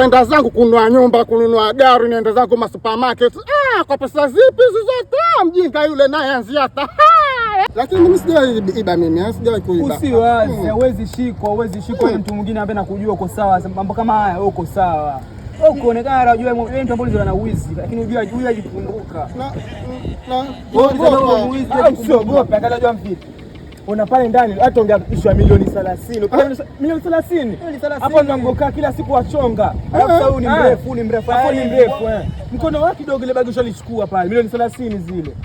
Nenda zangu kununua nyumba, kununua gari, nenda zangu ma supermarket. Kwa pesa zipi hizo zote? Mjinga yule naye anzia hata. Lakini mimi sijaiba mimi, sijai kuiba. Usiwazi, huwezi shikwa mtu mwingine ambaye nakujua uko sawa. Mambo kama haya uko sawa. Unaonekana unajua wewe mtu ambaye ana wizi, lakini unajua huyu hajipunguka. Usiogope, akajua mvipi. Una pale ndani hata ungeishwa milioni 30. Milioni 30. Hapo unamgoka kila siku wachonga. Alafu huyu ni mrefu. Mkono wake kidogo ile bagi ushalichukua pale. Milioni 30 zile.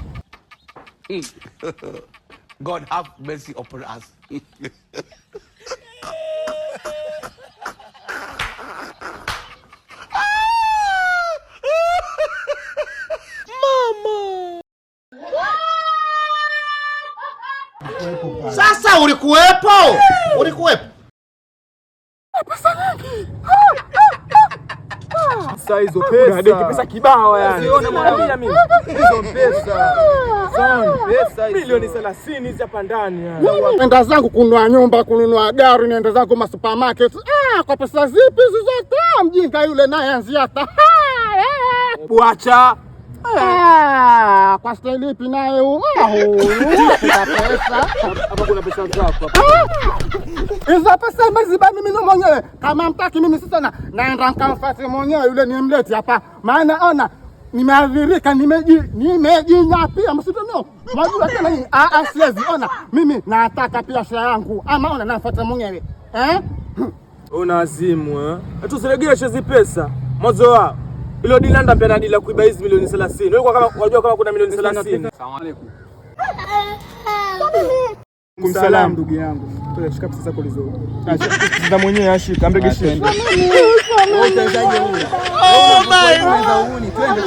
God have mercy upon us. Sasa ulikuwepo? Pesa nyingi. Sasa hizo pesa kibao yani. Unaona mwanamia mimi. Hizo pesa. Sana pesa milioni 30 hizi hapa ndani yani. Nenda zangu kununua nyumba, kununua gari, nenda zangu ma supermarket. Kwa pesa zipi hizo zote? Mjinga yule naye anzia hata. Buacha. Kwa staili ipi naye huyu? Pesa. Hapa kuna pesa zako. Hizo pesa nimeziba mimi mwenyewe. Kama mtaki mimi sasa naenda nikamfuate mwenyewe yule nimlete hapa. Maana ona nimeadhirika, nimejinyapia msitano. Unajua tena nini? Siwezi ona. Mimi nataka pia share yangu. Ama ona nafuata mwenyewe. Una azimu tusiregee hizo pesa. Mwanzo wao. Ile dilanda pia nadila kuiba hizi milioni 30. Wewe kama unajua kama kuna milioni 30. Asalamu alaykum. Kumsalam ndugu yangu. Toa shika pesa zako lizo. Sasa mwenyewe ashika amregeshe. Oh my God. Twende.